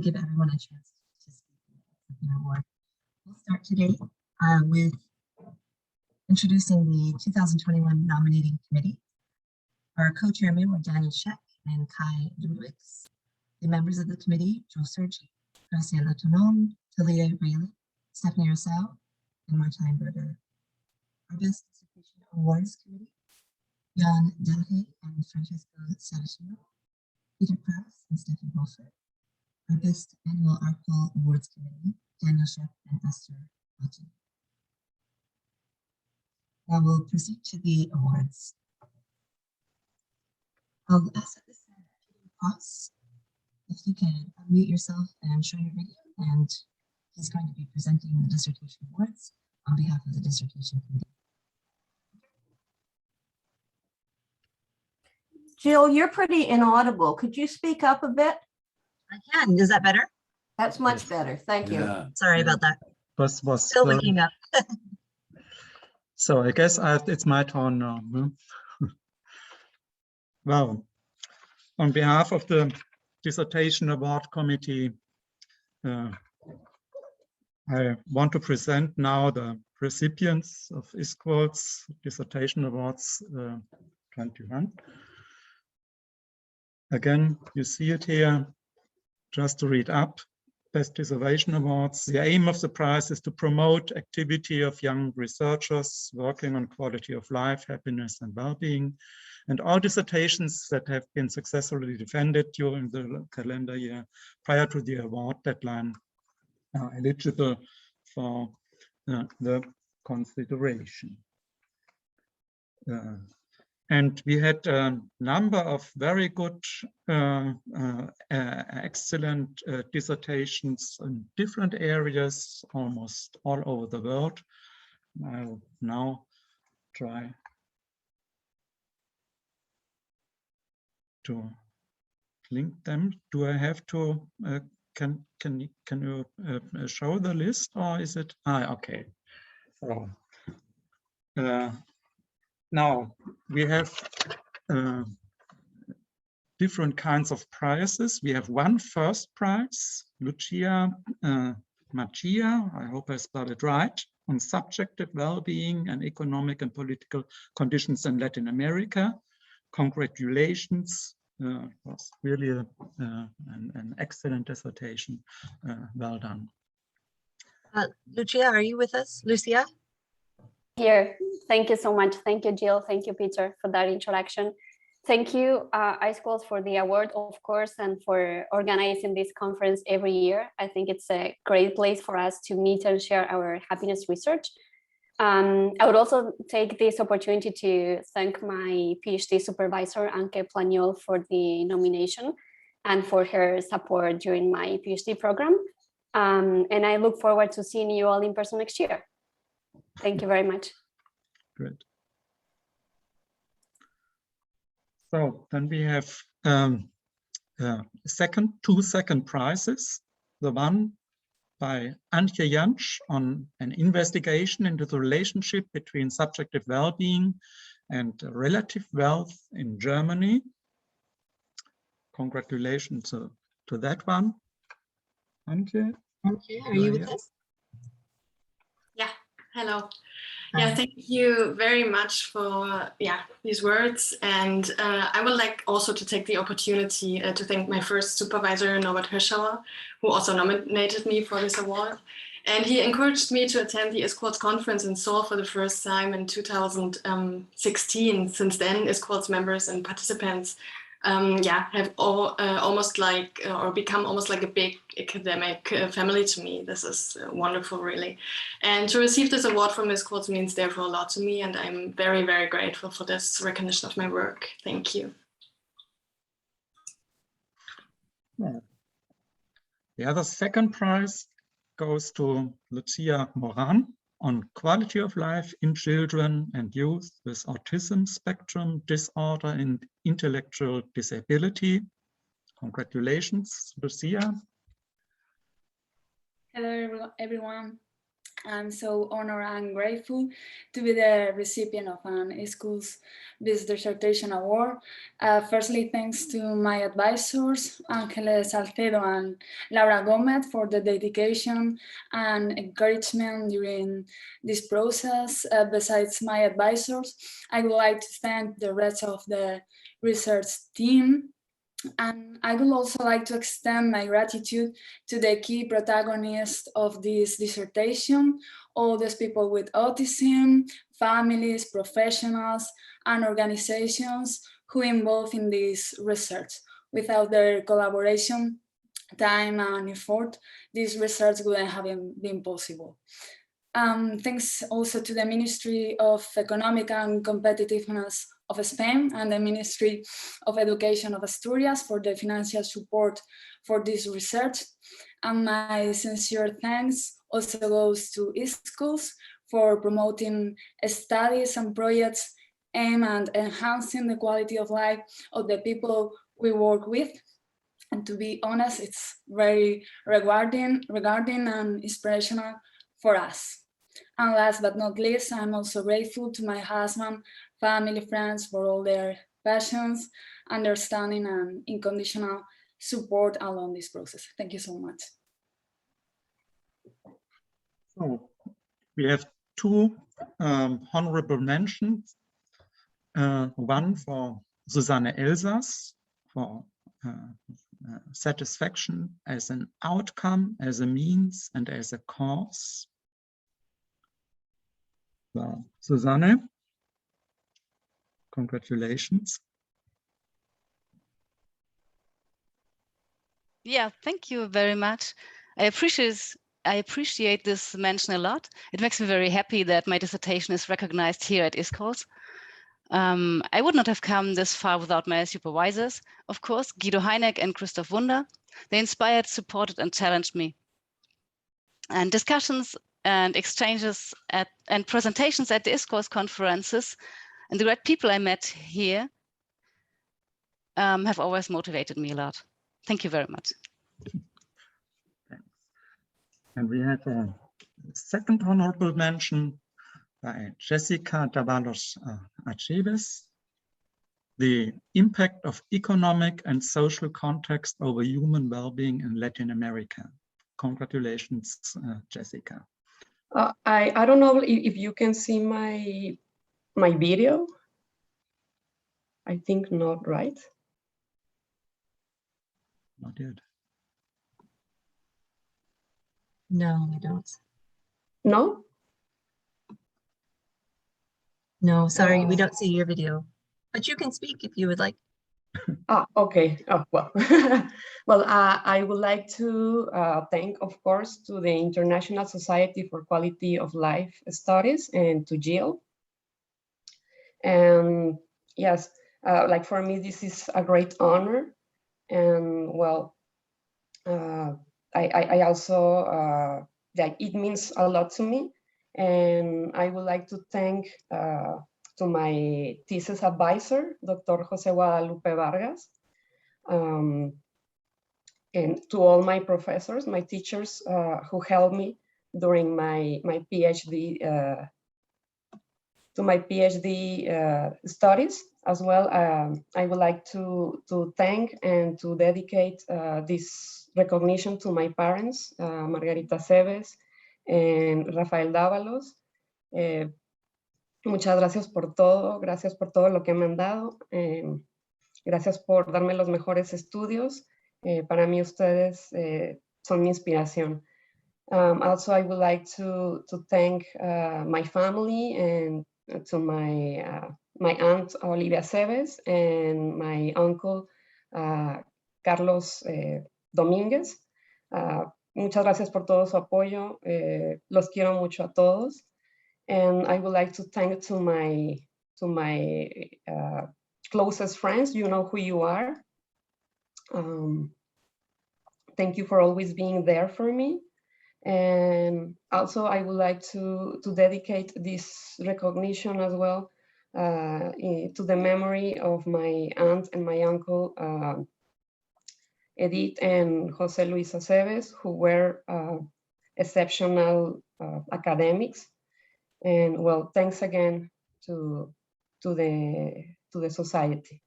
Give everyone a chance to speak in the award. We'll start today with introducing the 2021 Nominating Committee. Our co-chairmen were Daniel Sheck and Kai Ludwigs. The members of the committee, Joe Sergi, Graciela Tonon, Talia Rayleigh, Stephanie Rousseau, and Martijn Berger. Our Best Dissertation Awards Committee, Jan Delhe and Francesco Saracino, Peter Krause and Stefan Holford. Our Best Annual Article Awards Committee, Daniel Sheck and Esther Houghton. Now we'll proceed to the awards. I'll ask at this time, Peter Krause, if you can unmute yourself and show your video, and he's going to be presenting the dissertation awards on behalf of the dissertation committee. Jill, you're pretty inaudible. Could you speak up a bit? I can. Is that better? That's much better. Thank you. Sorry about that. Was Still waking up. So I guess it's my turn now. Well, on behalf of the Dissertation Award Committee, I want to present now the recipients of ISQOLS Dissertation Awards 21. Again, you see it here. Just to read up, Best Dissertation Awards. The aim of the prize is to promote activity of young researchers working on quality of life, happiness, and well-being. And all dissertations that have been successfully defended during the calendar year prior to the award deadline are eligible for the consideration. And we had a number of very good, excellent dissertations in different areas, almost all over the world. I'll now try to link them. Do I have to, can you show the list, or is it, okay. So, now we have different kinds of prizes. We have one first prize, Lucia Machia, I hope I spelled it right, on subjective well-being and economic and political conditions in Latin America. Congratulations, was really an excellent dissertation. Well done. Lucia, are you with us? Lucia? Here. Thank you so much. Thank you, Jill. Thank you, Peter, for that introduction. Thank you, ISQOLS, for the award, of course, and for organizing this conference every year. I think it's a great place for us to meet and share our happiness research. I would also take this opportunity to thank my PhD supervisor, Anke Planiol, for the nomination and for her support during my PhD program. And I look forward to seeing you all in person next year. Thank you very much. Great. So then we have two second prizes. The one by Antje Jansch on an investigation into the relationship between subjective well-being and relative wealth in Germany. Congratulations to that one. Antje? Antje, are you with us? Yeah, hello. Yeah, thank you very much for these words. And I would like also to take the opportunity to thank my first supervisor, Norbert Hirschauer, who also nominated me for this award. And he encouraged me to attend the ISQOLS conference in Seoul for the first time in 2016. Since then, ISQOLS members and participants have all almost like or become almost like a big academic family to me. This is wonderful, really. And to receive this award from ISQOLS means therefore a lot to me, and I'm very, very grateful for this recognition of my work. Thank you. The other second prize goes to Lucia Moran on quality of life in children and youth with autism spectrum disorder and intellectual disability. Congratulations, Lucia. Hello, everyone. I'm so honored and grateful to be the recipient of an ISQOLS Dissertation Award. Firstly, thanks to my advisors, Ángeles Salcedo and Laura Gomez, for the dedication and encouragement during this process. Besides my advisors, I would like to thank the rest of the research team. And I would also like to extend my gratitude to the key protagonists of this dissertation, all those people with autism, families, professionals, and organizations who involved in this research. Without their collaboration, time, and effort, this research wouldn't have been possible. Thanks also to the Ministry of Economic and Competitiveness of Spain and the Ministry of Education of Asturias for the financial support for this research. And my sincere thanks also goes to ISQOLS for promoting studies and projects aimed at enhancing the quality of life of the people we work with. And to be honest, it's very rewarding and inspirational for us. And last but not least, I'm also grateful to my husband, family, friends for all their passions, understanding, and unconditional support along this process. Thank you so much. So we have two honorable mentions. One for Susanne Elsass for satisfaction as an outcome, as a means, and as a cause. So, Susanne, congratulations. Yeah, thank you very much. I appreciate this mention a lot. It makes me very happy that my dissertation is recognized here at ISQOLS. I would not have come this far without my supervisors, of course, Guido Heineck and Christoph Wunder. They inspired, supported, and challenged me. And discussions and exchanges and presentations at the ISQOLS conferences and the great people I met here have always motivated me a lot. Thank you very much. Thanks. And we have a second honorable mention by Jessica Davalos Acheves, the impact of economic and social context over human well-being in Latin America. Congratulations, Jessica. I don't know if you can see my video. I think not, right? Not yet. No, I don't. No? No, sorry, we don't see your video, but you can speak if you would like. Okay. Oh, well, well, I would like to thank, of course, to the International Society for Quality of Life Studies and to Jill. And yes, like for me, this is a great honor. And well, I also, like it means a lot to me. And I would like to thank to my thesis advisor, Dr. Jose Guadalupe Vargas, and to all my professors, my teachers who helped me during my PhD, studies as well. I would like to thank and to dedicate this recognition to my parents, Margarita Cebes and Rafael Dávalos. Muchas gracias por todo lo que me han dado. Gracias por darme los mejores estudios. Para mí ustedes son mi inspiración. Also, I would like to thank my family and to my aunt Olivia Cebes and my uncle Carlos Domínguez. Muchas gracias por todo su apoyo. Los quiero mucho a todos. And I would like to thank to my closest friends. You know who you are. Thank you for always being there for me. And also I would like to dedicate this recognition as well to the memory of my aunt and my uncle Edith and Jose Luis Aceves, who were exceptional academics. And well, thanks again to the society.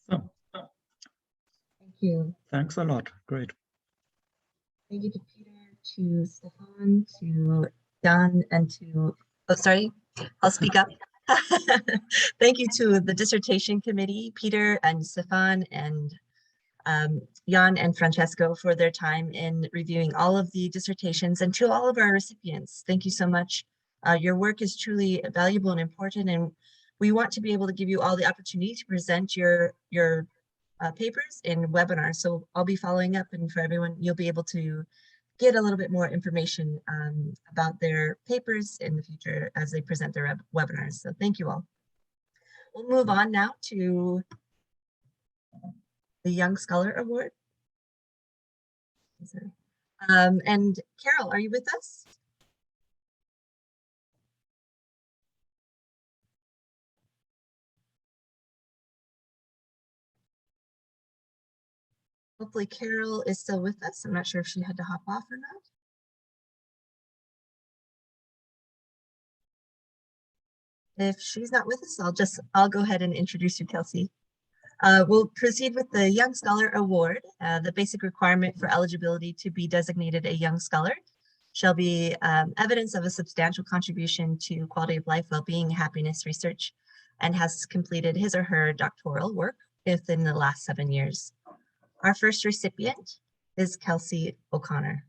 So, Thank you. thanks a lot. Great. Thank you to Peter, to Stefan, to Jan, and to, oh, sorry, I'll speak up. Thank you to the Dissertation Committee, Peter and Stefan and Jan and Francesco for their time in reviewing all of the dissertations, and to all of our recipients. Thank you so much. Your work is truly valuable and important, and we want to be able to give you all the opportunity to present your papers in webinars. So I'll be following up, and for everyone, you'll be able to get a little bit more information about their papers in the future as they present their webinars. So thank you all. We'll move on now to the Young Scholar Award. And Carol, are you with us? Hopefully Carol is still with us. I'm not sure if she had to hop off or not. If she's not with us, I'll go ahead and introduce you, Kelsey. We'll proceed with the Young Scholar Award. The basic requirement for eligibility to be designated a Young Scholar shall be evidence of a substantial contribution to quality of life, well-being, happiness research, and has completed his or her doctoral work within the last 7 years. Our first recipient is Kelsey O'Connor.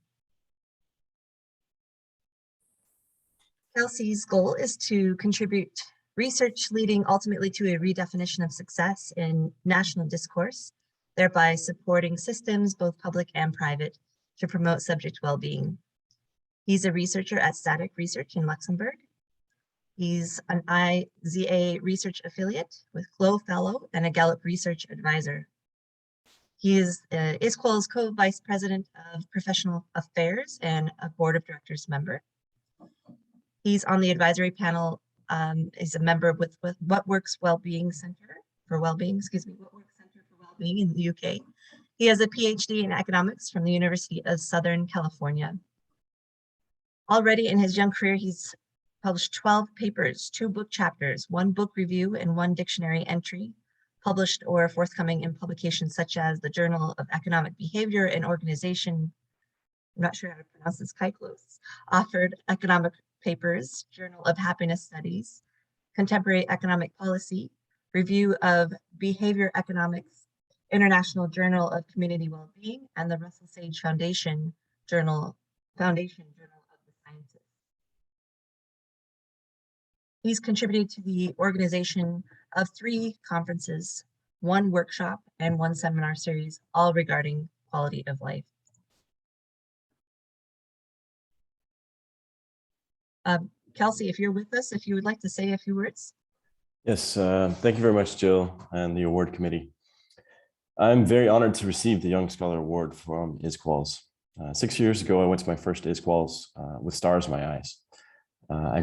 Kelsey's goal is to contribute research leading ultimately to a redefinition of success in national discourse, thereby supporting systems, both public and private, to promote subject well-being. He's a researcher at Static Research in Luxembourg. He's an IZA research affiliate with Glow Fellow and a Gallup Research Advisor. He is ISQOLS co-vice president of professional affairs and a board of directors member. He's on the advisory panel. Is a member with What Works Wellbeing Center for Wellbeing, What Works Center for Wellbeing in the UK. He has a PhD in economics from the University of Southern California. Already in his young career, he's published 12 papers, 2 book chapters, 1 book review, and 1 dictionary entry, published or forthcoming in publications such as the Journal of Economic Behavior and Organization. I'm not sure how to pronounce this, ISQOLS, Offered Economic Papers, Journal of Happiness Studies, Contemporary Economic Policy, Review of Behavior Economics, International Journal of Community Wellbeing, and the Russell Sage Foundation Journal of the Sciences. He's contributed to the organization of 3 conferences, 1 workshop, and 1 seminar series, all regarding quality of life. Kelsey, if you're with us, if you would like to say a few words. Yes, thank you very much, Jill, and the award committee. I'm very honored to receive the Young Scholar Award from ISQOLS. 6 years ago, I went to my first ISQOLS with stars in my eyes. I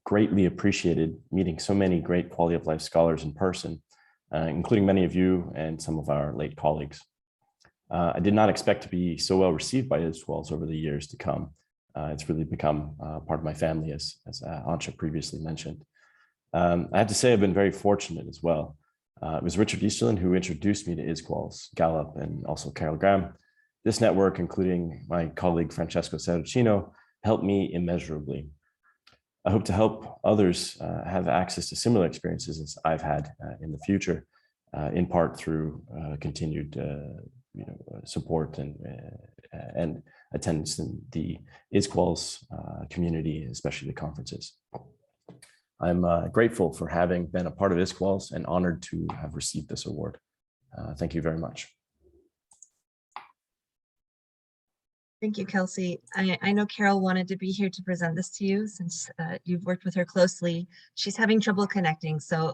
greatly appreciated meeting so many great quality of life scholars in person, including many of you and some of our late colleagues. I did not expect to be so well received by ISQOLS over the years to come. It's really become part of my family, as Antje previously mentioned. I have to say I've been very fortunate as well. It was Richard Easterlin who introduced me to ISQOLS, Gallup, and also Carol Graham. This network, including my colleague Francesco Saracino, helped me immeasurably. I hope to help others have access to similar experiences as I've had in the future, in part through continued support and attendance in the ISQOLS community, especially the conferences. I'm grateful for having been a part of ISQOLS and honored to have received this award. Thank you very much. Thank you, Kelsey. I know Carol wanted to be here to present this to you since you've worked with her closely. She's having trouble connecting, so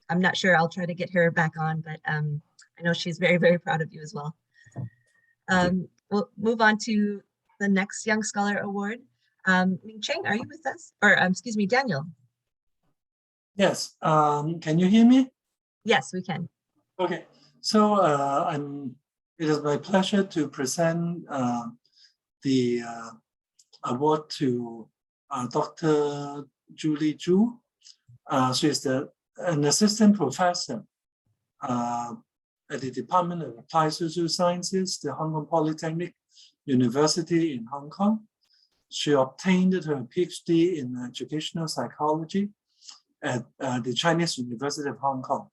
I'm not sure. I'll try to get her back on, but I know she's very, very proud of you as well. We'll move on to the next Young Scholar Award. Ming Cheng, are you with us? Or excuse me, Daniel. Yes, can you hear me? Yes, we can. Okay, so I'm It is my pleasure to present the award to Dr. Julie Zhu. She is an assistant professor at the Department of Applied Social Sciences, the Hong Kong Polytechnic University in Hong Kong. She obtained her PhD in educational psychology at the Chinese University of Hong Kong.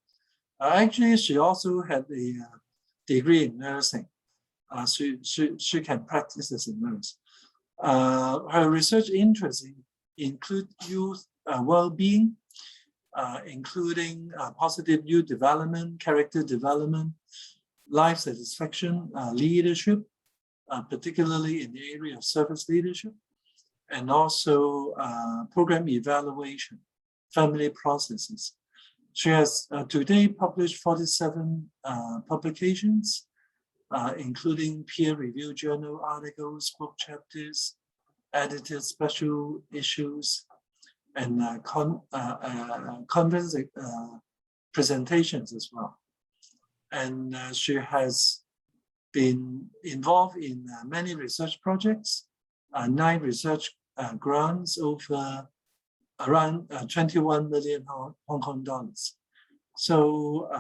Actually, she also had a degree in nursing. She can practice as a nurse. Her research interests include youth well-being, including positive youth development, character development, life satisfaction, leadership, particularly in the area of service leadership, and also program evaluation, family processes. She has today published 47 publications, including peer-reviewed journal articles, book chapters, edited special issues, and conference presentations as well. And she has been involved in many research projects, 9 research grants over around 21 million Hong Kong dollars. So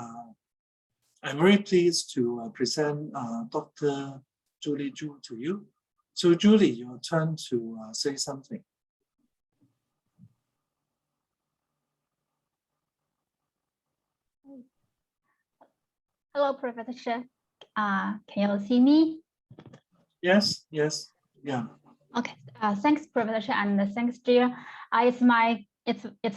I'm very pleased to present Dr. Julie Zhu to you. So Julie, your turn to say something. Hello, Professor. Can you see me? Yes, yes, yeah. Okay. Thanks, Professor, and thanks, Jill. It's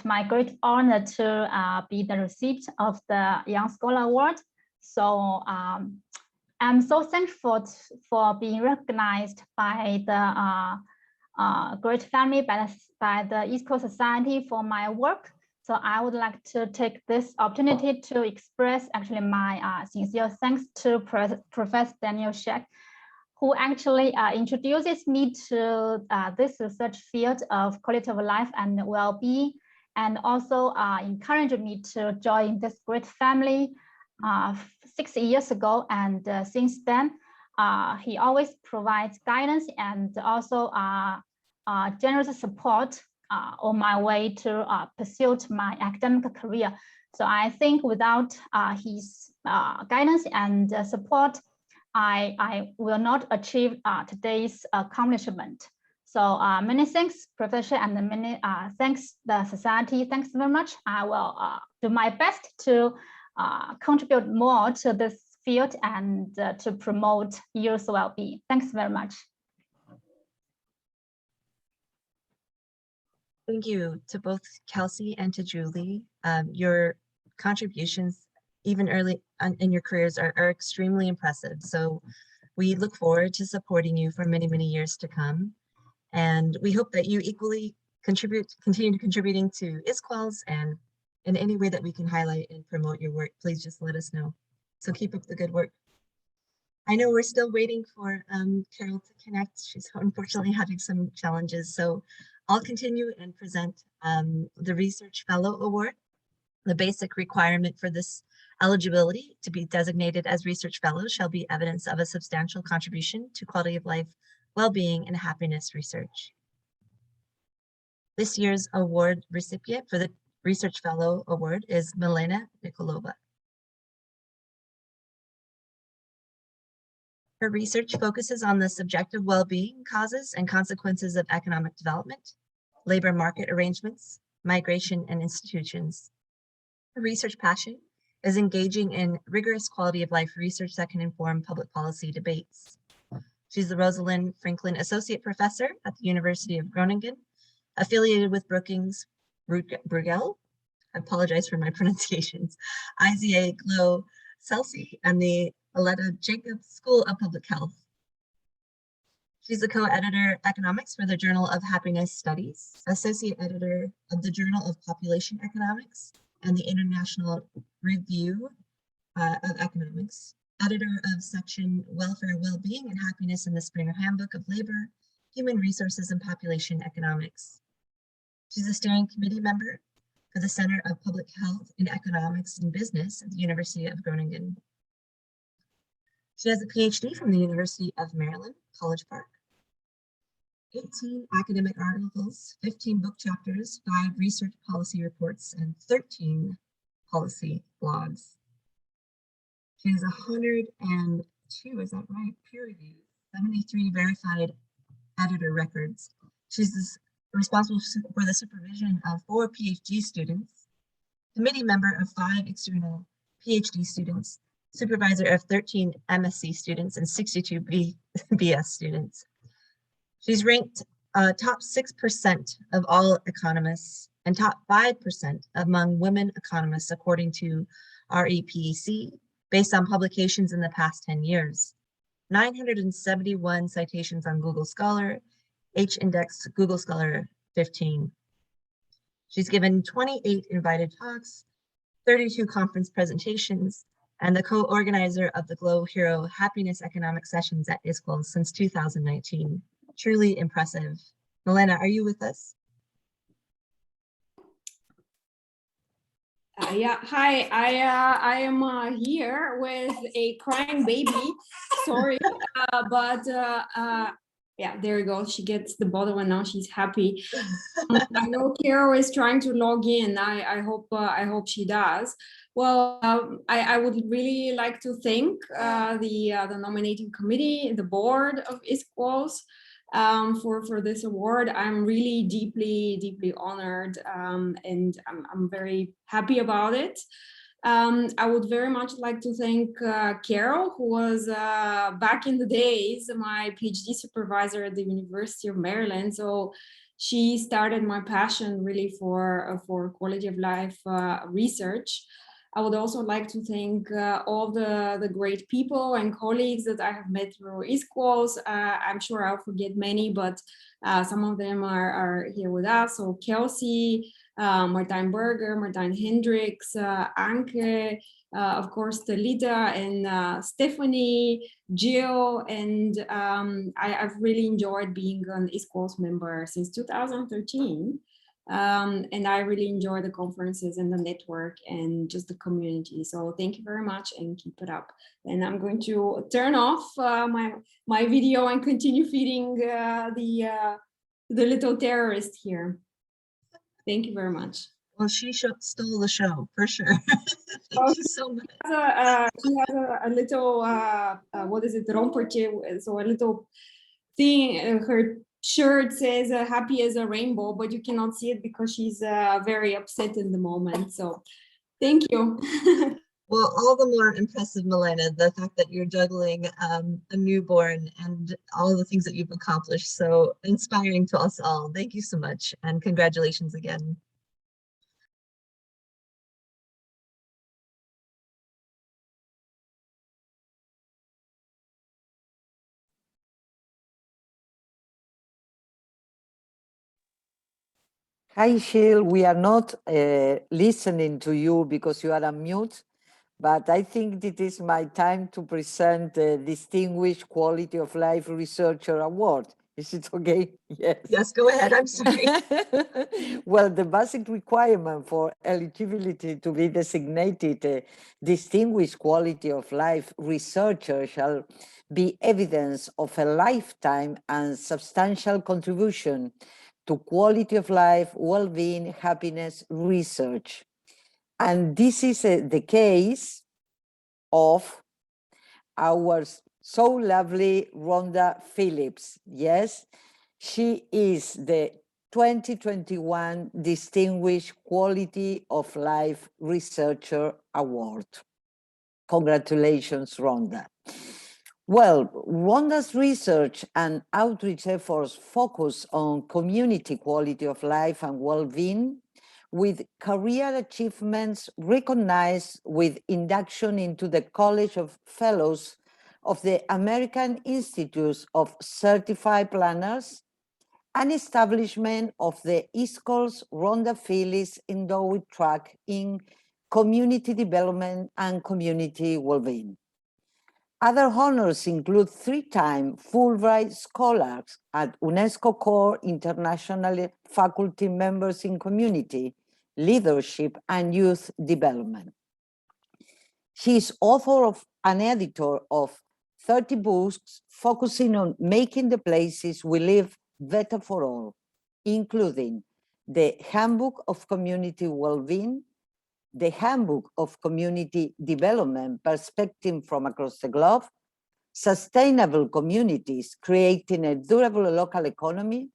my great honor to be the recipient of the Young Scholar Award. So I'm so thankful for being recognized by the Great Family, by the Ischool Society for my work. So I would like to take this opportunity to express actually my sincere thanks to Professor Daniel Sheck, who actually introduces me to this research field of quality of life and well-being, and also encouraged me to join this great family 6 years ago. And since then, he always provides guidance and also generous support on my way to pursue my academic career. So I think without his guidance and support, I will not achieve today's accomplishment. So many thanks, Professor, and many thanks the society. Thanks very much. I will do my best to contribute more to this field and to promote youth well-being. Thanks very much. Thank you to both Kelsey and to Julie. Your contributions, even early in your careers, are extremely impressive. So we look forward to supporting you for many, many years to come. And we hope that you equally continue contributing to ISQOLS, and in any way that we can highlight and promote your work, please just let us know. So keep up the good work. I know we're still waiting for Carol to connect. She's unfortunately having some challenges. So I'll continue and present the Research Fellow Award. The basic requirement for this eligibility to be designated as Research Fellow shall be evidence of a substantial contribution to quality of life, well-being, and happiness research. This year's award recipient for the Research Fellow Award is Milena Nikolova. Her research focuses on the subjective well-being causes and consequences of economic development, labor market arrangements, migration, and institutions. Her research passion is engaging in rigorous quality of life research that can inform public policy debates. She's the Rosalind Franklin Associate Professor at the University of Groningen, affiliated with Brookings Bruegel, I apologize for my pronunciations, IZA Glo Celsi, and the Aletta Jacobs School of Public Health. She's the co-editor Economics for the Journal of Happiness Studies, associate editor of the Journal of Population Economics and the International Review of Economics, editor of section Welfare, Wellbeing, and Happiness in the Springer Handbook of Labor, Human Resources, and Population Economics. She's a steering committee member for the Center of Public Health in Economics and Business at the University of Groningen. She has a PhD from the University of Maryland, College Park. 18 academic articles, 15 book chapters, 5 research policy reports, and 13 policy blogs. She has 102, is that right, peer reviews, 73 verified editor records. She's responsible for the supervision of 4 PhD students, committee member of 5 external PhD students, supervisor of 13 MSc students and 62 BS students. She's ranked top 6% of all economists and top 5% among women economists, according to REPC, based on publications in the past 10 years. 971 citations on Google Scholar, H-index Google Scholar 15. She's given 28 invited talks, 32 conference presentations, and the co-organizer of the Glow Hero Happiness Economic Sessions at ISQOLS since 2019. Truly impressive. Milena, are you with us? Yeah, hi, I am here with a crying baby, sorry, but yeah, there you go, she gets the bottle and now she's happy. I know Carol is trying to log in, I hope she does. Well, I would really like to thank the nominating committee, the board of ISQOLS, for this award. I'm really deeply honored, and I'm very happy about it. I would very much like to thank Carol, who was back in the days my PhD supervisor at the University of Maryland. So she started my passion really for quality of life research. I would also like to thank all the great people and colleagues that I have met through ISQOLS. I'm sure I'll forget many, but some of them are here with us. So Kelsey, Martijn Berger, Martijn Hendricks, Anke, of course, Talita and Stephanie, Jill, and I've really enjoyed being an ISQOLS member since 2013. And I really enjoy the conferences and the network and just the community. So thank you very much and keep it up. And I'm going to turn off my video and continue feeding the little terrorist here. Thank you very much. Well, she stole the show for sure. Thank you so much. She has a little, what is it, rompertje, so a little thing, her shirt says happy as a rainbow, but you cannot see it because she's very upset in the moment. So thank you. Well, all the more impressive, Milena, the fact that you're juggling a newborn and all the things that you've accomplished. So inspiring to us all. Thank you so much. And congratulations again. Hi, Jill. We are not listening to you because you are on mute, but I think it is my time to present the Distinguished Quality of Life Researcher Award. Is it okay? Yes. Yes, go ahead. I'm sorry. Well, the basic requirement for eligibility to be designated a Distinguished Quality of Life Researcher shall be evidence of a lifetime and substantial contribution to quality of life, well-being, happiness research. And this is the case of our so lovely Rhonda Phillips. Yes, she is the 2021 Distinguished Quality of Life Researcher Award. Congratulations, Rhonda. Well, Rhonda's research and outreach efforts focus on community quality of life and well-being, with career achievements recognized with induction into the College of Fellows of the American Institute of Certified Planners and establishment of the ISQOLS Rhonda Phillips Endowed Track in Community Development and Community Wellbeing. Other honors include 3-time Fulbright Scholars at UNESCO Core International Faculty Members in Community, Leadership and Youth Development. She is author of and editor of 30 books focusing on making the places we live better for all, including the Handbook of Community Wellbeing, the Handbook of Community Development, Perspective from Across the Globe, Sustainable Communities, Creating a Durable Local Economy,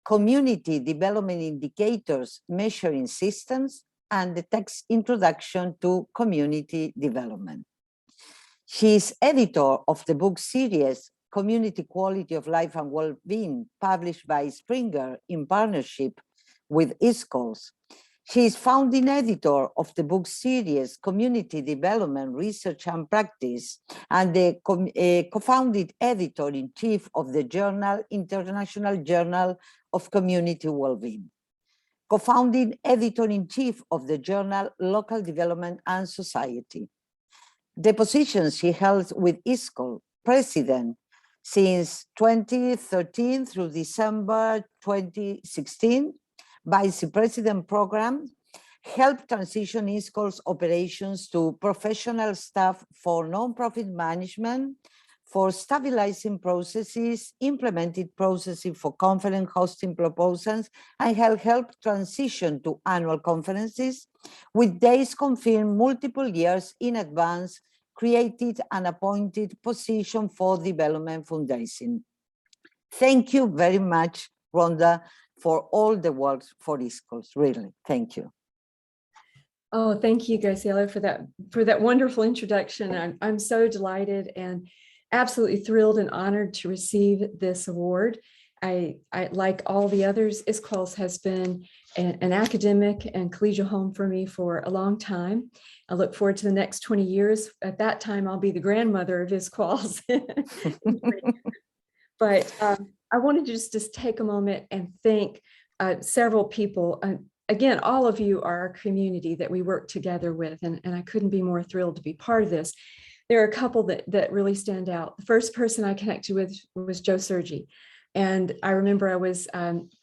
Community Development Indicators, Measuring Systems, and the text Introduction to Community Development. She is editor of the book series Community Quality of Life and Wellbeing, published by Springer in partnership with ISQOLS. She is founding editor of the book series Community Development, Research and Practice, and the co-founded editor-in-chief of the journal International Journal of Community Wellbeing. Co-founding editor-in-chief of the journal Local Development and Society. The position she held with ISQOL, president since 2013 through December 2016, vice president program, helped transition ISQOL's operations to professional staff for nonprofit management, for stabilizing processes, implemented processes for conference hosting proposals, and help transition to annual conferences with days confirmed multiple years in advance, created an appointed position for development fundraising. Thank you very much, Rhonda, for all the work for ISQOLS, really, thank you. Oh, thank you, Graciela, for that wonderful introduction. I'm so delighted and absolutely thrilled and honored to receive this award. I like all the others, ISQOLS has been an academic and collegial home for me for a long time. I look forward to the next 20 years. At that time, I'll be the grandmother of ISQOLS. But I wanted to just take a moment and thank several people. Again, all of you are our community that we work together with, and I couldn't be more thrilled to be part of this. There are a couple that really stand out. The first person I connected with was Joe Sergi. And I remember I was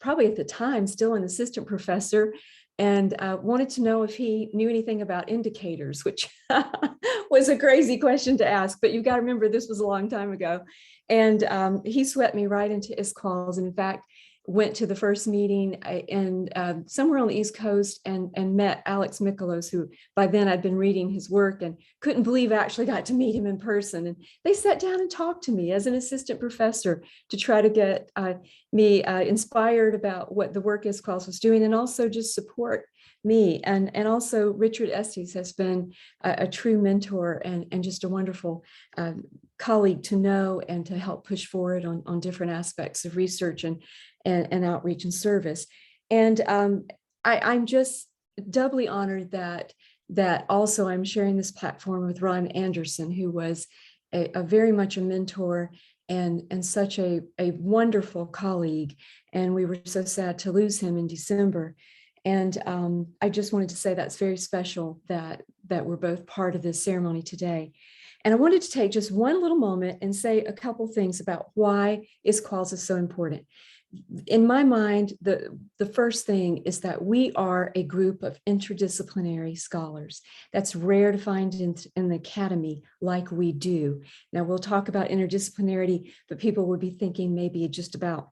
probably at the time still an assistant professor and wanted to know if he knew anything about indicators, which was a crazy question to ask, but you've got to remember this was a long time ago. And he swept me right into ISQOLS, and in fact, went to the first meeting in somewhere on the East Coast and met Alex Mikolos, who by then I'd been reading his work and couldn't believe I actually got to meet him in person. And they sat down and talked to me as an assistant professor to try to get me inspired about what the work ISQOLS was doing and also just support me. And also Richard Estes has been a true mentor and just a wonderful colleague to know and to help push forward on different aspects of research and outreach and service. And I'm just doubly honored that also I'm sharing this platform with Ron Anderson, who was a very much a mentor and such a wonderful colleague. And we were so sad to lose him in December. And I just wanted to say that's very special that we're both part of this ceremony today. And I wanted to take just one little moment and say a couple things about why ISQOLS is so important. In my mind, the first thing is that we are a group of interdisciplinary scholars. That's rare to find in the academy like we do. Now we'll talk about interdisciplinarity, but people would be thinking maybe just about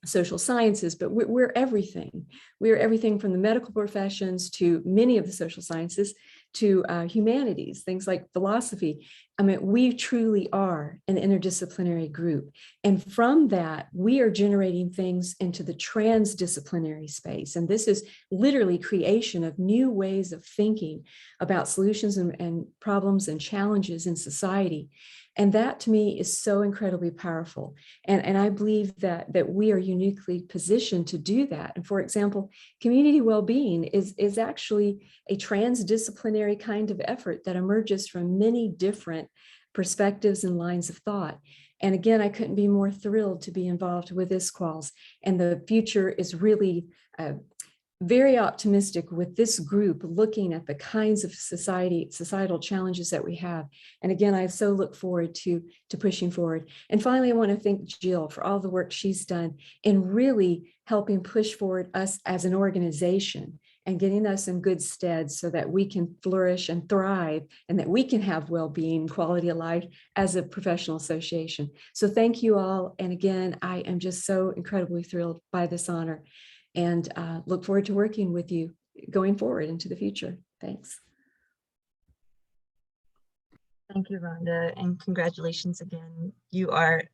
social sciences, but we're everything. We're everything from the medical professions to many of the social sciences to humanities, things like philosophy. I mean, we truly are an interdisciplinary group. And from that, we are generating things into the transdisciplinary space. And this is literally creation of new ways of thinking about solutions and problems and challenges in society. And that to me is so incredibly powerful. And I believe that we are uniquely positioned to do that. And for example, community well-being is actually a transdisciplinary kind of effort that emerges from many different perspectives and lines of thought. And again, I couldn't be more thrilled to be involved with ISQOLS. And the future is really very optimistic with this group looking at the kinds of societal challenges that we have. And again, I so look forward to pushing forward. And finally, I want to thank Jill for all the work she's done in really helping push forward us as an organization and getting us in good stead so that we can flourish and thrive and that we can have well-being, quality of life as a professional association. So thank you all. And again, I am just so incredibly thrilled by this honor and look forward to working with you going forward into the future. Thanks. Thank you, Rhonda, and congratulations again. You are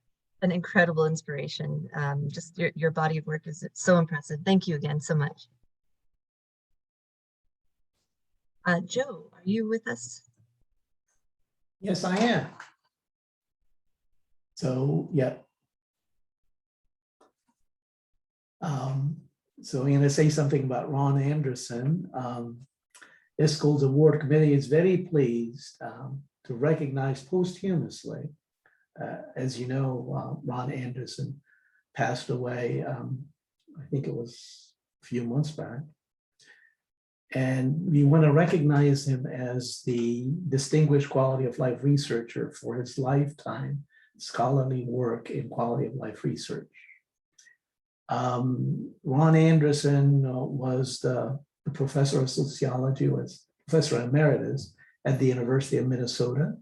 an incredible inspiration. Just your body of work is so impressive. Thank you again so much. Joe, are you with us? Yes, I am. So, yeah. So I'm going to say something about Ron Anderson. ISQOLS Award Committee is very pleased to recognize posthumously. As you know, Ron Anderson passed away, I think it was a few months back. And we want to recognize him as the distinguished quality of life researcher for his lifetime scholarly work in quality of life research. Ron Anderson was the professor of sociology, was professor emeritus at the University of Minnesota.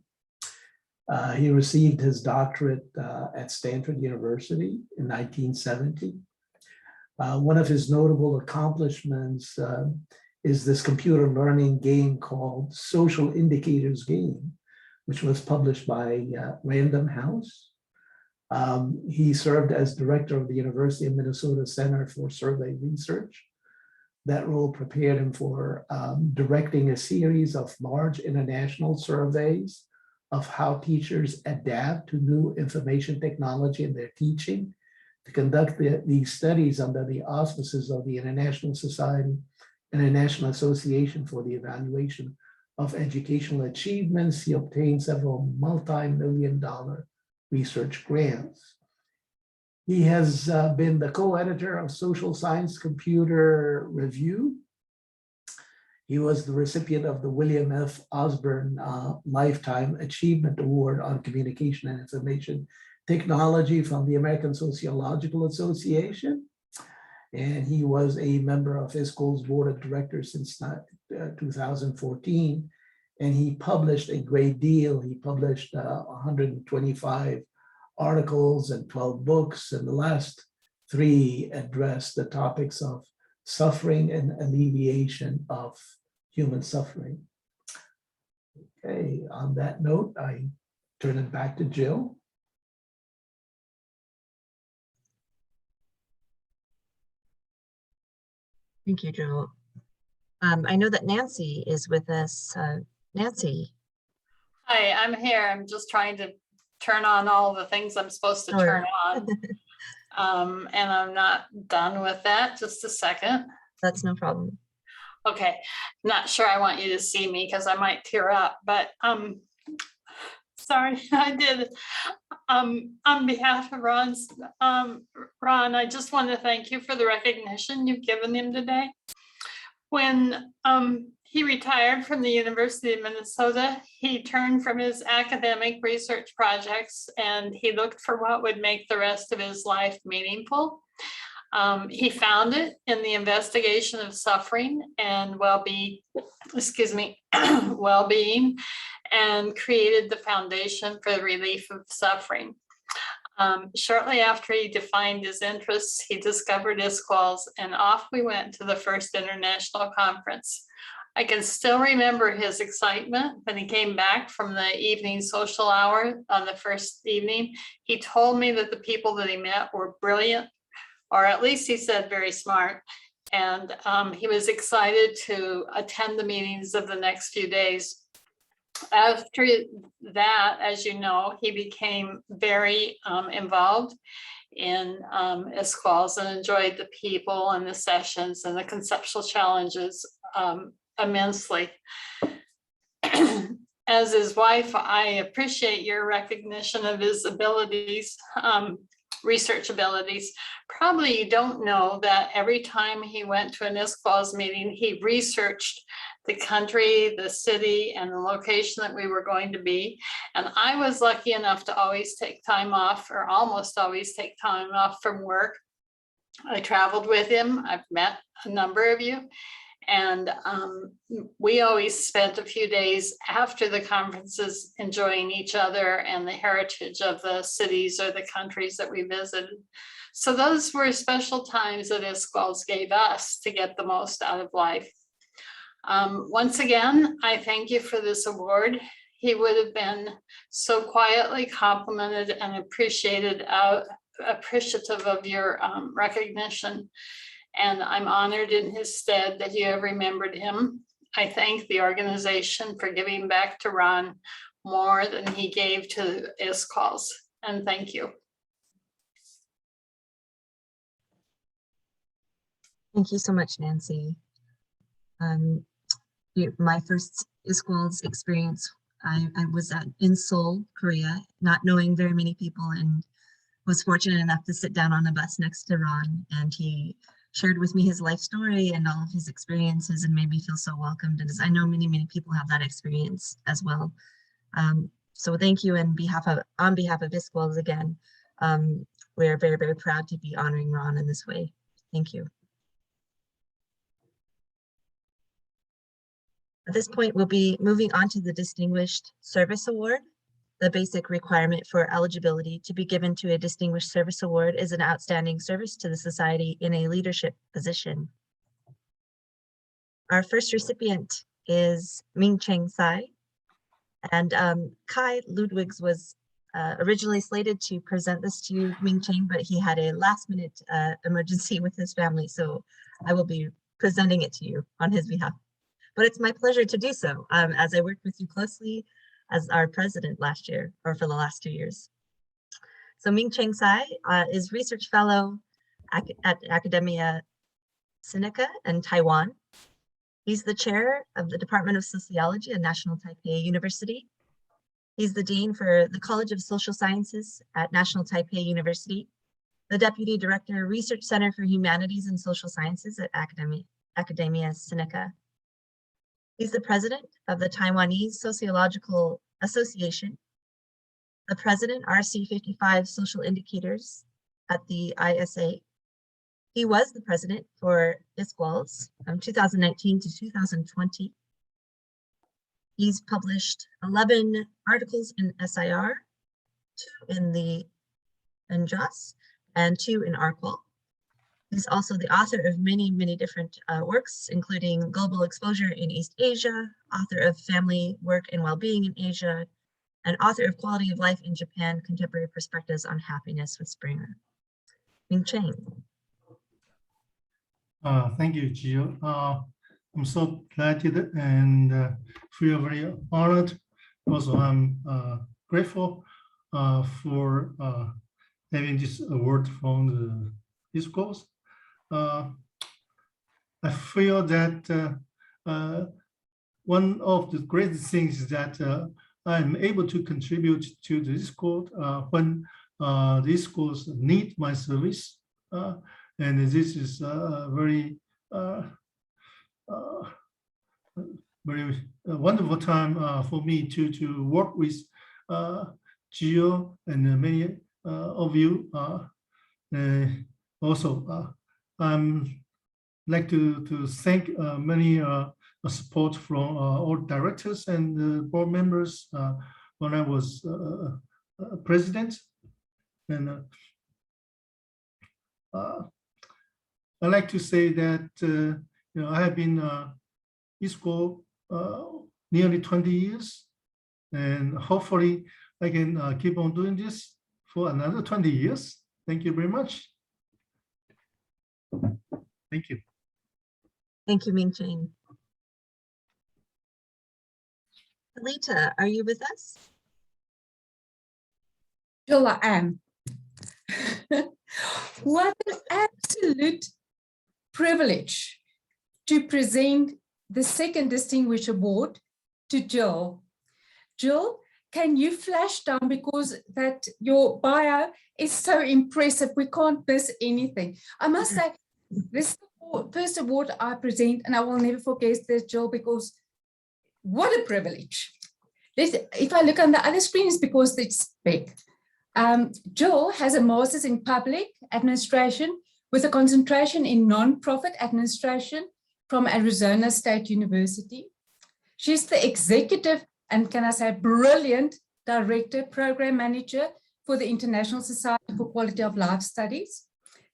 He received his doctorate at Stanford University in 1970. One of his notable accomplishments is this computer learning game called Social Indicators Game, which was published by Random House. He served as director of the University of Minnesota Center for Survey Research. That role prepared him for directing a series of large international surveys of how teachers adapt to new information technology in their teaching, to conduct these studies under the auspices of the International Association for the Evaluation of Educational Achievements. He obtained several multi-million-dollar research grants. He has been the co-editor of Social Science Computer Review. He was the recipient of the William F. Osborne Lifetime Achievement Award on Communication and Information Technology from the American Sociological Association. And he was a member of ISQOLS Board of Directors since 2014. And he published a great deal. He published 125 articles and 12 books, and the last 3 addressed the topics of suffering and alleviation of human suffering. Okay, on that note, I turn it back to Jill. Thank you, Joe. I know that Nancy is with us. Nancy. Hi, I'm here. I'm just trying to turn on all the things I'm supposed to turn on. And I'm not done with that. Just a second. That's no problem. Okay, not sure I want you to see me because I might tear up, but sorry, I did. On behalf of Ron, I just want to thank you for the recognition you've given him today. When he retired from the University of Minnesota, he turned from his academic research projects and he looked for what would make the rest of his life meaningful. He found it in the investigation of suffering and well-being, well-being, and created the foundation for the relief of suffering. Shortly after he defined his interests, he discovered ISQOLS, and off we went to the first international conference. I can still remember his excitement when he came back from the evening social hour on the first evening. He told me that the people that he met were brilliant, or at least he said very smart. And he was excited to attend the meetings of the next few days. After that, as you know, he became very involved in ISQOLS and enjoyed the people and the sessions and the conceptual challenges immensely. As his wife, I appreciate your recognition of his abilities, research abilities. Probably you don't know that every time he went to an ISQOLS meeting, he researched the country, the city, and the location that we were going to be. And I was lucky enough to always take time off, or almost always take time off from work. I traveled with him. I've met a number of you. And we always spent a few days after the conferences enjoying each other and the heritage of the cities or the countries that we visited. So those were special times that ISQOLS gave us to get the most out of life. Once again, I thank you for this award. He would have been so quietly complimented and appreciative of your recognition. And I'm honored in his stead that you have remembered him. I thank the organization for giving back to Ron more than he gave to ISQOLS. And thank you. Thank you so much, Nancy. My first ISQOLS experience, I was in Seoul, Korea, not knowing very many people, and was fortunate enough to sit down on a bus next to Ron, and he shared with me his life story and all of his experiences and made me feel so welcomed. And I know many, many people have that experience as well. So thank you, and on behalf of ISQOLS again, we're very, very proud to be honoring Ron in this way. Thank you. At this point, we'll be moving on to the Distinguished Service Award. The basic requirement for eligibility to be given to a Distinguished Service Award is an outstanding service to the society in a leadership position. Our first recipient is Ming Cheng Tsai, and Kai Ludwigs was originally slated to present this to you, Ming Cheng, but he had a last-minute emergency with his family, so I will be presenting it to you on his behalf. But it's my pleasure to do so, as I worked with you closely as our president last year, or for the last 2 years. So Ming Cheng Tsai is research fellow at Academia Sinica in Taiwan. He's the chair of the Department of Sociology at National Taipei University. He's the dean for the College of Social Sciences at National Taipei University, the deputy director, Research Center for Humanities and Social Sciences at Academia Sinica. He's the president of the Taiwanese Sociological Association, the president RC55 Social Indicators at the ISA. He was the president for ISQOLS from 2019 to 2020. He's published 11 articles in SIR, 2 in the JOS, and 2 in ISQOL. He's also the author of many, many different works, including Global Exposure in East Asia, author of Family, Work, and Wellbeing in Asia, and author of Quality of Life in Japan, Contemporary Perspectives on Happiness with Springer. Ming Cheng. Thank you, Jill. I'm so delighted and feel very honored. Also, I'm grateful for having this award from the ISQOLS. I feel that one of the greatest things is that I'm able to contribute to the ISQOLS when the ISQOLS need my service. And this is very wonderful time for me to work with Jill and many of you. Also, I'm like to thank many support from all directors and board members when I was president. And I like to say that I have been ISQOL nearly 20 years, and hopefully I can keep on doing this for another 20 years. Thank you very much. Thank you. Thank you, Ming Cheng. Alita, are you with us? Sure, I am. What an absolute privilege to present the second Distinguished Award to Jill. Jill, can you flash down, because that your bio is so impressive, we can't miss anything. I must say, this is the first award I present, and I will never forget this, Jill, because what a privilege. If I look on the other screen, it's because it's big. Jill has a master's in public administration with a concentration in non-profit administration from Arizona State University. She's the executive and, can I say, brilliant director, program manager for the International Society for Quality of Life Studies.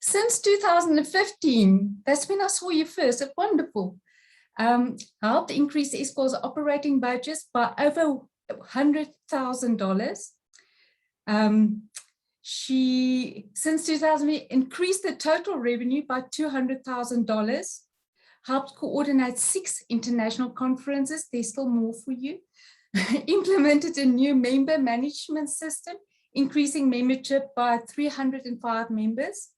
Since 2015, that's when I saw you first. It's wonderful. Helped increase the ISQOLS operating budgets by over $100,000. She, since 2000, increased the total revenue by $200,000, helped coordinate 6 international conferences. There's still more for you. Implemented a new member management system, increasing membership by 305 members.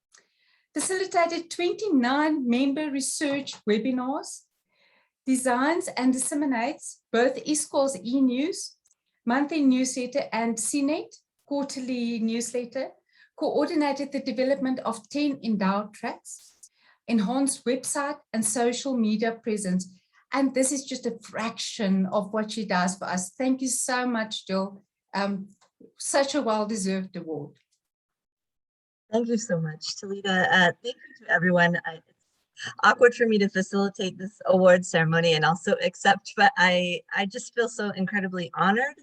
Facilitated 29 member research webinars. Designs and disseminates both ISQOLS e-news, monthly newsletter, and CNET, quarterly newsletter. Coordinated the development of 10 endowed tracks, enhanced website and social media presence. And this is just a fraction of what she does for us. Thank you so much, Jill. Such a well-deserved award. Thank you so much, Talita. Thank you to everyone. It's awkward for me to facilitate this award ceremony and also accept, but I just feel so incredibly honored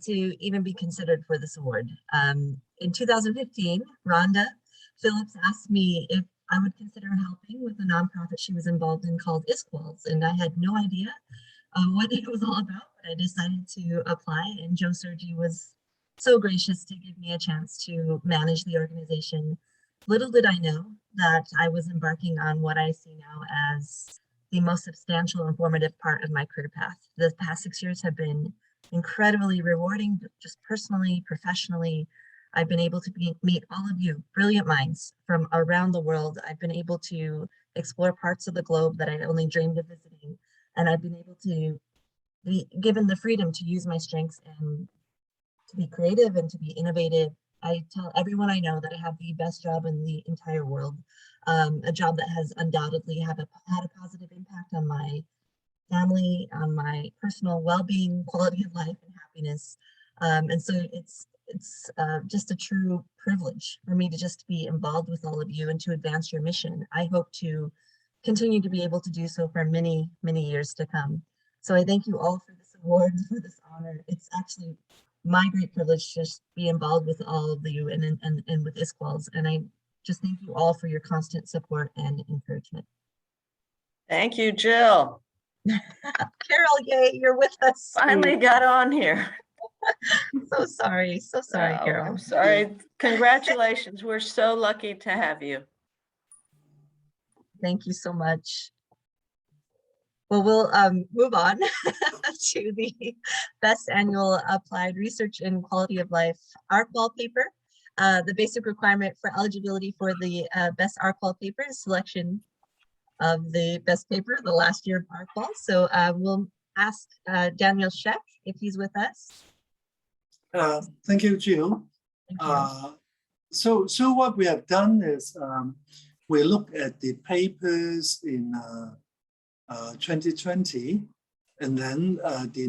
to even be considered for this award. In 2015, Rhonda Phillips asked me if I would consider helping with a nonprofit she was involved in called ISQOLS, and I had no idea what it was all about, but I decided to apply, and Joe Sergi was so gracious to give me a chance to manage the organization. Little did I know that I was embarking on what I see now as the most substantial and formative part of my career path. The past 6 years have been incredibly rewarding, just personally, professionally. I've been able to meet all of you, brilliant minds from around the world. I've been able to explore parts of the globe that I only dreamed of visiting. And I've been able to be given the freedom to use my strengths and to be creative and to be innovative. I tell everyone I know that I have the best job in the entire world, a job that has undoubtedly had a positive impact on my family, on my personal well-being, quality of life, and happiness. And so it's just a true privilege for me to just be involved with all of you and to advance your mission. I hope to continue to be able to do so for many, many years to come. So I thank you all for this award, for this honor. It's actually my great privilege to just be involved with all of you and with ISQOLS. And I just thank you all for your constant support and encouragement. Thank you, Jill. Carol, yay, you're with us. Finally got on here. So sorry, Carol. I'm sorry. Congratulations. We're so lucky to have you. Thank you so much. Well, we'll move on to the Best Annual Applied Research in Quality of Life ISQOL paper. The basic requirement for eligibility for the Best ISQOL paper is selection of the best paper the last year of ISQOL. So we'll ask Daniel Sheck if he's with us. Thank you, Jill. So what we have done is we look at the papers in 2020, and then the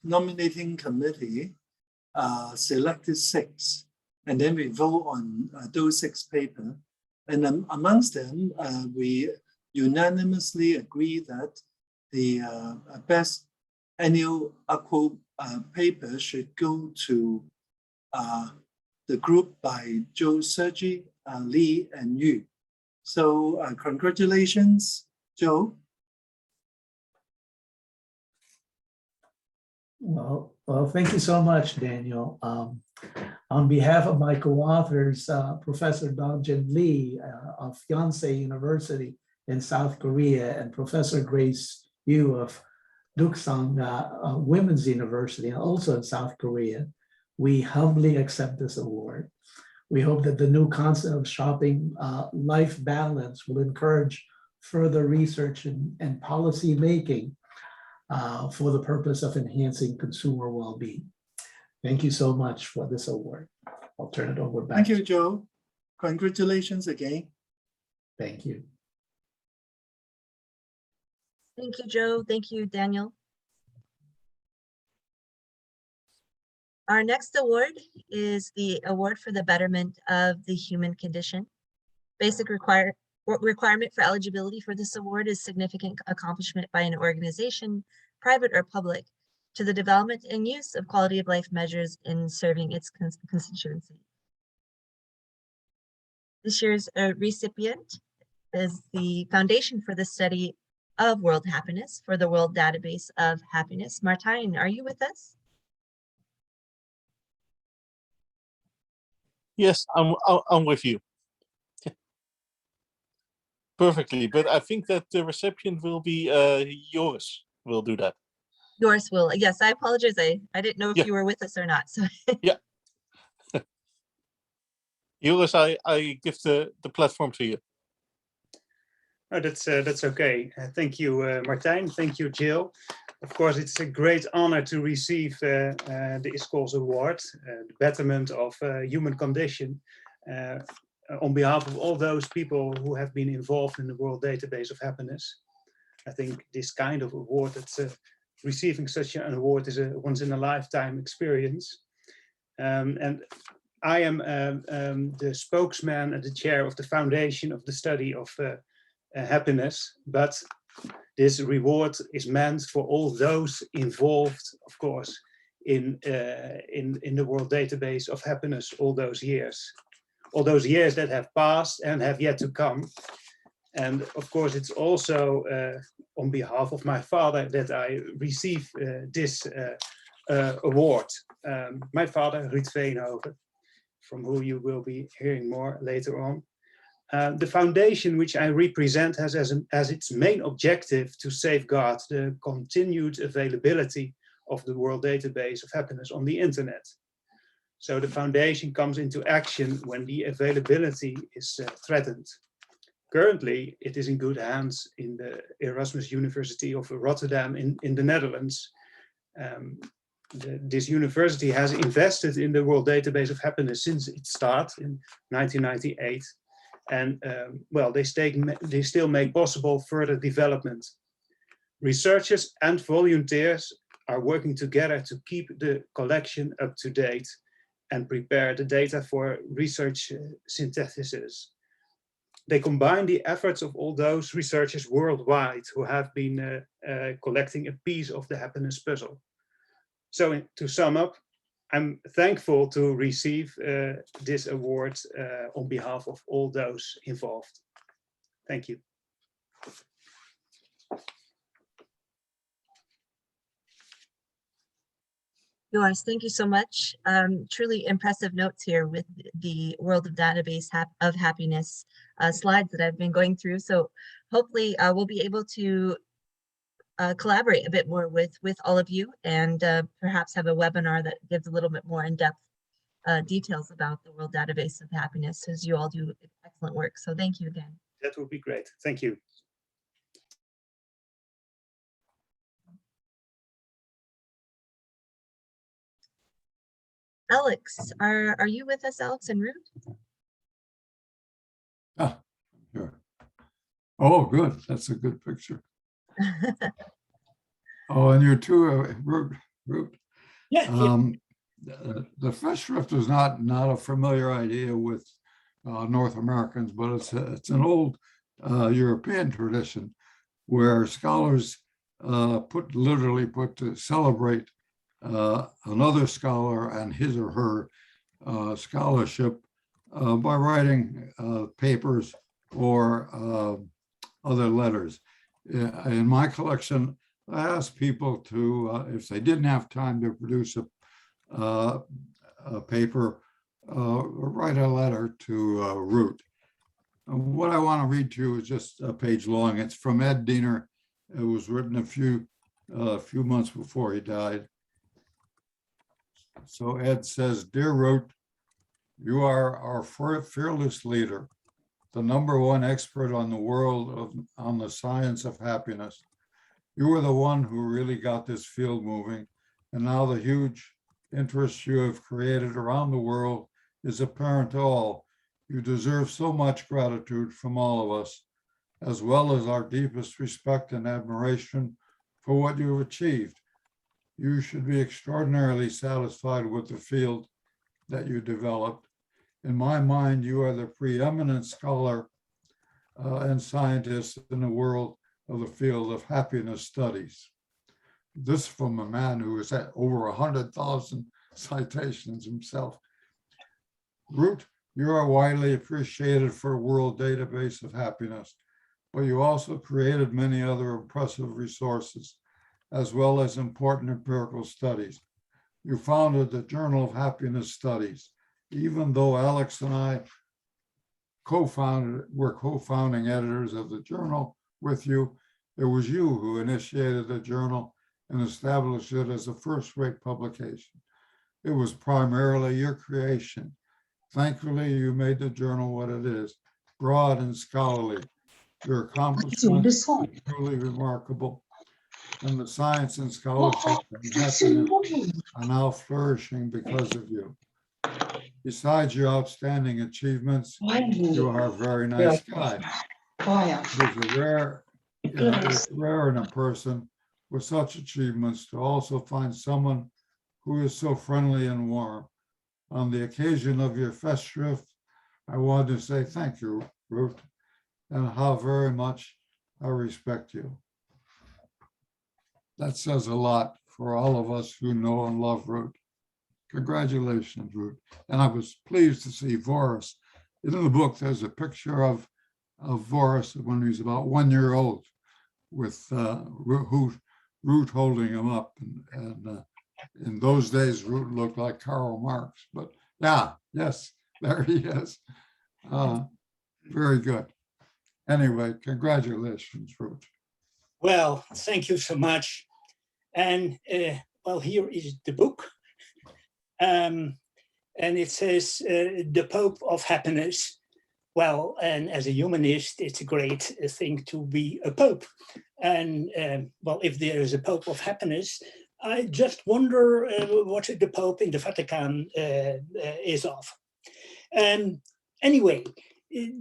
nominating committee selected 6, and then we vote on those 6 papers. And then amongst them, we unanimously agree that the best annual ISQOL paper should go to the group by Joe, Sergi, Lee, and you. So congratulations, Joe. Well, thank you so much, Daniel. On behalf of my co-authors, Professor Dong-Jin Lee of Yonsei University in South Korea and Professor Grace Yu of Duksang Women's University, also in South Korea, we humbly accept this award. We hope that the new concept of shopping life balance will encourage further research and policy making for the purpose of enhancing consumer well-being. Thank you so much for this award. I'll turn it over back. Thank you, Joe. Congratulations again. Thank you. Thank you, Joe. Thank you, Daniel. Our next award is the Award for the Betterment of the Human Condition. Basic requirement for eligibility for this award is significant accomplishment by an organization, private or public, to the development and use of quality of life measures in serving its constituency. This year's recipient is the Foundation for the Study of World Happiness for the World Database of Happiness. Martijn, are you with us? Yes, I'm with you. Perfectly, but I think that the recipient will be yours. Will do that. Yours will. Yes, I apologize. I didn't know if Yeah. you were with us or not. So Yeah. Joris, I give the platform to you. Oh, that's okay. Thank you, Martijn. Thank you, Jill. Of course, it's a great honor to receive the ISQOLS Award, the Betterment of Human Condition, on behalf of all those people who have been involved in the World Database of Happiness. I think this kind of award, receiving such an award is a once-in-a-lifetime experience. And I am the spokesman and the chair of the Foundation of the Study of Happiness, but this reward is meant for all those involved, of course, in the World Database of Happiness all those years that have passed and have yet to come. And of course, it's also on behalf of my father that I receive this award. My father, Ruud Veenhoven, from who you will be hearing more later on. The foundation which I represent has as its main objective to safeguard the continued availability of the World Database of Happiness on the internet. So the foundation comes into action when the availability is threatened. Currently, it is in good hands in the Erasmus University of Rotterdam in the Netherlands. This university has invested in the World Database of Happiness since its start in 1998. And well, they still make possible further development. Researchers and volunteers are working together to keep the collection up to date and prepare the data for research synthesis. They combine the efforts of all those researchers worldwide who have been collecting a piece of the happiness puzzle. So to sum up, I'm thankful to receive this award on behalf of all those involved. Thank you. Joris, thank you so much. Truly impressive notes here with the World of Database of Happiness slides that I've been going through. So hopefully we'll be able to collaborate a bit more with all of you and perhaps have a webinar that gives a little bit more in-depth details about the World Database of Happiness, as you all do excellent work. So thank you again. That would be great. Thank you. Alex, are you with us, Alex and Ruud? Ah, sure. Oh, good. That's a good picture. Oh, and you're too, Ruud. Yeah. The festschrift is not a familiar idea with North Americans, but it's an old European tradition where scholars literally put to celebrate another scholar and his or her scholarship by writing papers or other letters. In my collection, I asked people to, if they didn't have time to produce a paper, write a letter to Ruud. What I want to read to you is just a page long. It's from Ed Diener. It was written a few months before he died. So Ed says, "Dear Ruud, you are our fearless leader, the #1 expert on the world on the science of happiness. You were the one who really got this field moving, and now the huge interest you have created around the world is apparent to all. You deserve so much gratitude from all of us, as well as our deepest respect and admiration for what you have achieved. You should be extraordinarily satisfied with the field that you developed. In my mind, you are the preeminent scholar and scientists in the world of the field of happiness studies. This from a man who has had over 100,000 citations himself. Ruth, you are widely appreciated for a world database of happiness, but you also created many other impressive resources, as well as important empirical studies. You founded the Journal of Happiness Studies. Even though Alex and I were co-founding editors of the journal with you, it was you who initiated the journal and established it as a first-rate publication. It was primarily your creation. Thankfully, you made the journal what it is, broad and scholarly. Your accomplishments are truly remarkable, and the science and scholarship and happiness are now flourishing because of you. Besides your outstanding achievements, you are a very nice guy. It's rare in a person with such achievements to also find someone who is so friendly and warm. On the occasion of your festschrift, I want to say thank you, Ruth, and how very much I respect you. That says a lot for all of us who know and love Ruth. Congratulations, Ruth. And I was pleased to see Voris. In the book, there's a picture of Voris when he was about 1 year old, with Ruth holding him up. And in those days, Ruth looked like Karl Marx. But yeah, yes, there he is. Very good. Anyway, congratulations, Ruth. Well, thank you so much. And well, here is the book. And it says the Pope of Happiness. Well, and as a humanist, it's a great thing to be a Pope. And well, if there is a Pope of Happiness, I just wonder what the Pope in the Vatican is of. Anyway,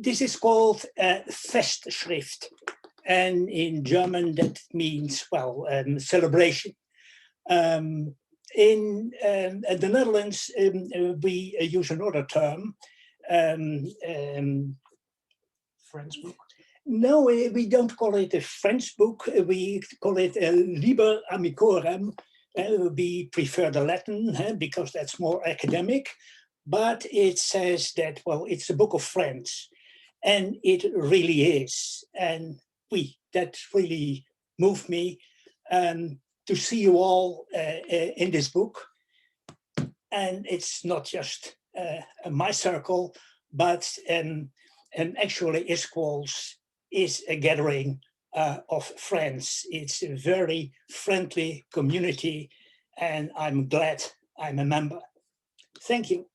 this is called Festschrift. And in German, that means, well, celebration. In the Netherlands, we use another term, French book. No, we don't call it a French book. We call it a Liber Amicorum. We prefer the Latin because that's more academic. But it says that, well, it's a book of friends. And it really is. And that really moved me to see you all in this book. And it's not just my circle, but actually ISQOLS is a gathering of friends. It's a very friendly community, and I'm glad I'm a member. Thank you.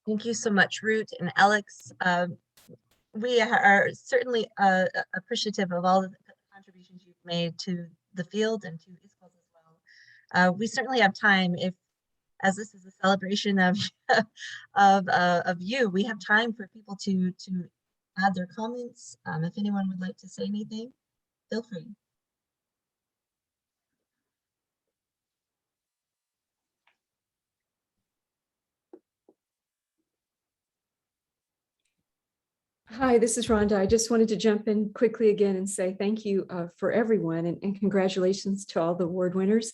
Thank you so much, Ruth and Alex. We are certainly appreciative of all of the contributions you've made to the field and to ISQOLS as well. We certainly have time, as this is a celebration of of you, we have time for people to add their comments. If anyone would like to say anything, feel free. Hi, this is Rhonda. I just wanted to jump in quickly again and say thank you for everyone and congratulations to all the award winners.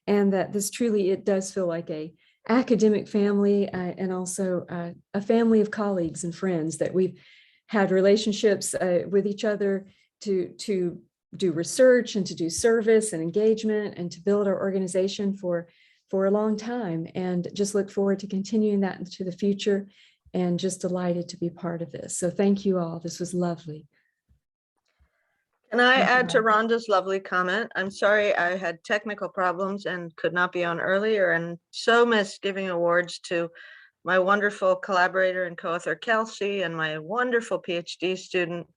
And that this truly, it does feel like a academic family and also a family of colleagues and friends that we've had relationships with each other to do research and to do service and engagement and to build our organization for a long time, and just look forward to continuing that into the future. And just delighted to be part of this. So thank you all. This was lovely. Can I add to Rhonda's lovely comment? I'm sorry I had technical problems and could not be on earlier, and so missed giving awards to my wonderful collaborator and co-author Kelsey, and my wonderful PhD student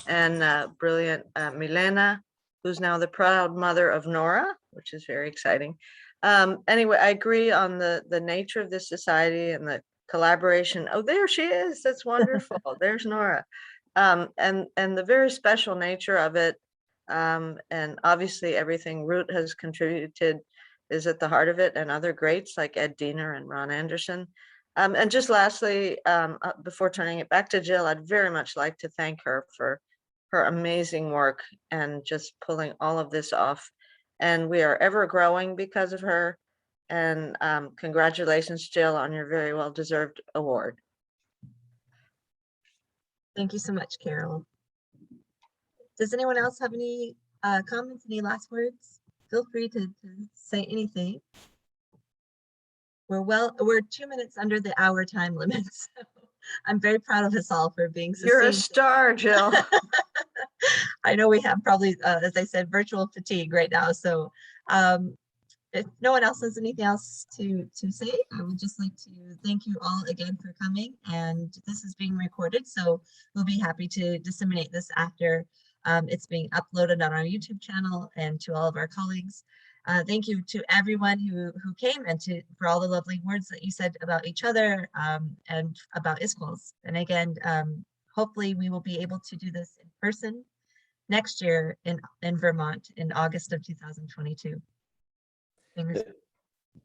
and brilliant Milena, who's now the proud mother of Nora, which is very exciting. Anyway, I agree on the nature of this society and the collaboration. Oh, there she is. That's wonderful. There's Nora. And the very special nature of it. And obviously everything Ruth has contributed is at the heart of it, and other greats like Ed Diener and Ron Anderson. And just lastly, before turning it back to Jill, I'd very much like to thank her for her amazing work and just pulling all of this off. And we are ever growing because of her. And congratulations, Jill, on your very well-deserved award. Thank you so much, Carol. Does anyone else have any comments, any last words? Feel free to say anything. We're 2 minutes under the hour time limit. So I'm very proud of us all for being succinct. You're a star, Jill. I know we have probably, as I said, virtual fatigue right now. So if no one else has anything else to say, I would just like to thank you all again for coming. And this is being recorded, so we'll be happy to disseminate this after it's being uploaded on our YouTube channel, and to all of our colleagues. Thank you to everyone who came, and for all the lovely words that you said about each other and about ISQOLS. And again, hopefully we will be able to do this in person next year in Vermont in August of 2022.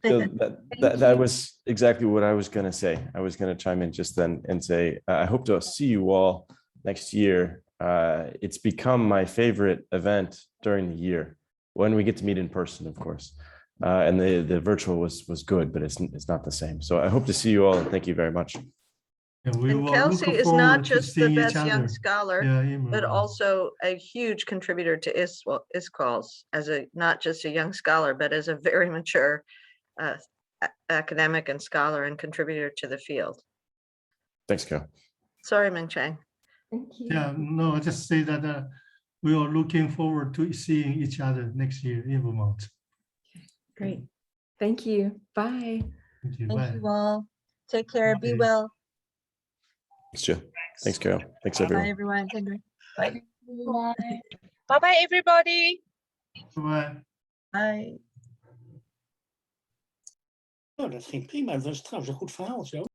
That was exactly what I was going to say. I was going to chime in just then and say, I hope to see you all next year. It's become my favorite event during the year when we get to meet in person, of course. And the virtual was good, but it's not the same. So I hope to see you all. And thank you very much. And Kelsey is not just the best young scholar, but also a huge contributor to ISQOLS as not just a young scholar, but as a very mature academic and scholar and contributor to the field. Thanks, Carol. Sorry, Ming Chang. Yeah, no, I just say that we are looking forward to seeing each other next year in Vermont. Great. Thank you. Bye. Thank you. Thank you all. Take care. Be well. Thanks, Jill. Thanks, Carol. Thanks, everyone. Bye, everyone. Bye. Bye-bye, everybody. Bye. Bye. Nou, dat ging prima. Dat was trouwens een goed verhaal zo.